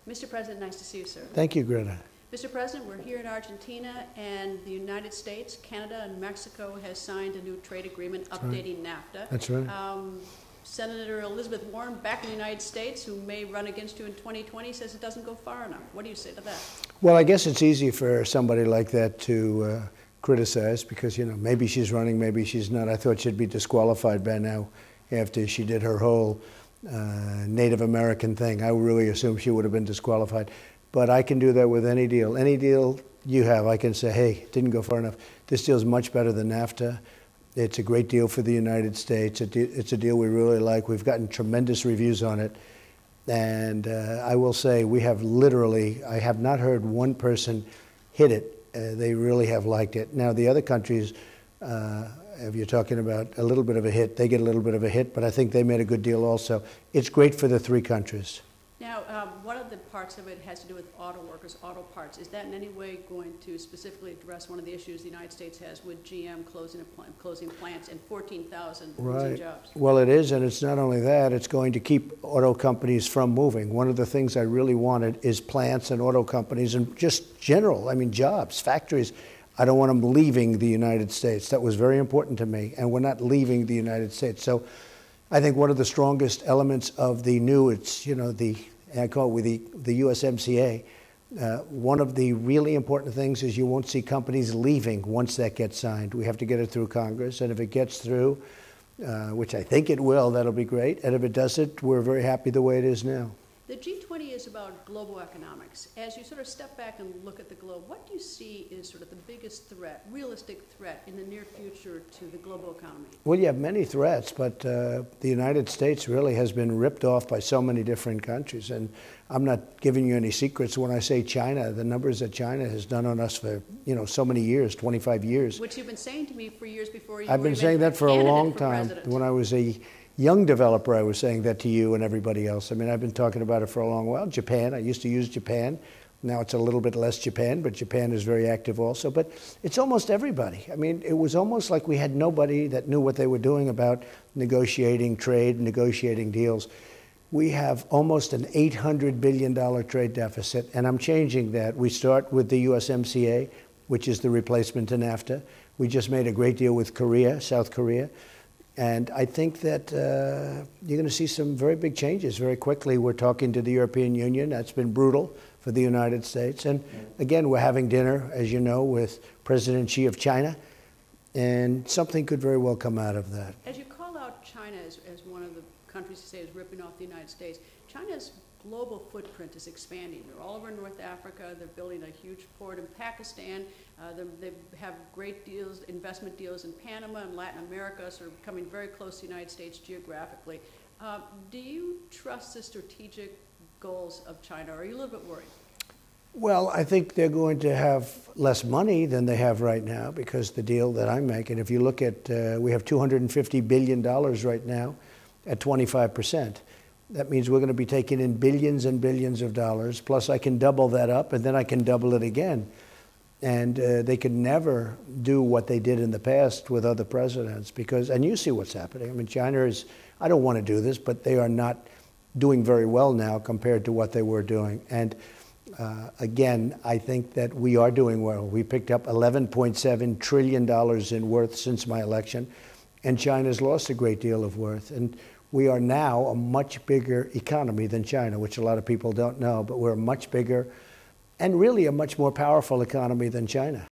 Mr. President, nice to see you, sir. Thank you, Greta. Mr. President, we're here in Argentina, and the United States, Canada, and Mexico has signed a new trade agreement updating NAFTA. That's right. Senator Elizabeth Warren, back in the United States, who may run against you in 2020, says it doesn't go far enough. What do you say to that? Well, I guess it's easy for somebody like that to criticize because, you know, maybe she's running, maybe she's not. I thought she'd be disqualified by now after she did her whole Native American thing. I really assumed she would have been disqualified. But I can do that with any deal. Any deal you have, I can say, hey, it didn't go far enough. This deal is much better than NAFTA. It's a great deal for the United States. It's a deal we really like. We've gotten tremendous reviews on it. And I will say we have literally, I have not heard one person hit it. They really have liked it. Now, the other countries, if you're talking about a little bit of a hit, they get a little bit of a hit, but I think they made a good deal also. It's great for the three countries. Now, one of the parts of it has to do with auto workers, auto parts. Is that in any way going to specifically address one of the issues the United States has with GM closing plants and 14,000 losing jobs? Well, it is, and it's not only that. It's going to keep auto companies from moving. One of the things I really wanted is plants and auto companies and just general, I mean, jobs, factories. I don't want them leaving the United States. That was very important to me, and we're not leaving the United States. So I think one of the strongest elements of the new, it's, you know, I call it the USMCA, one of the really important things is you won't see companies leaving once that gets signed. We have to get it through Congress, and if it gets through, which I think it will, that'll be great. And if it doesn't, we're very happy the way it is now. The G20 is about global economics. As you sort of step back and look at the globe, what do you see is sort of the biggest threat, realistic threat in the near future to the global economy? Well, you have many threats, but the United States really has been ripped off by so many different countries. And I'm not giving you any secrets when I say China. The numbers that China has done on us for, you know, so many years, 25 years. Which you've been saying to me for years before you I've been saying that for a long time. When I was a young developer, I was saying that to you and everybody else. I mean, I've been talking about it for a long while. Japan, I used to use Japan. Now it's a little bit less Japan, but Japan is very active also. But it's almost everybody. I mean, it was almost like we had nobody that knew what they were doing about negotiating trade, negotiating deals. We have almost an $800 billion trade deficit, and I'm changing that. We start with the USMCA, which is the replacement to NAFTA. We just made a great deal with Korea, South Korea. And I think that you're going to see some very big changes very quickly. We're talking to the European Union. That's been brutal for the United States. And again, we're having dinner, as you know, with President Xi of China. And something could very well come out of that. As you call out China as one of the countries you say is ripping off the United States, China's global footprint is expanding. They're all over North Africa. They're building a huge port in Pakistan. They have great deals, investment deals in Panama and Latin America, so they're coming very close to the United States geographically. Do you trust the strategic goals of China, or are you a little bit worried? Well, I think they're going to have less money than they have right now because the deal that I'm making, if you look at, we have $250 billion right now at 25%. That means we're going to be taking in billions and billions of dollars, plus I can double that up, and then I can double it again. And they could never do what they did in the past with other presidents because, and you see what's happening. I mean, China is, I don't want to do this, but they are not doing very well now compared to what they were doing. And again, I think that we are doing well. We picked up $11.7 trillion in worth since my election, and China's lost a great deal of worth. And we are now a much bigger economy than China, which a lot of people don't know, but we're a much bigger and really a much more powerful economy than China.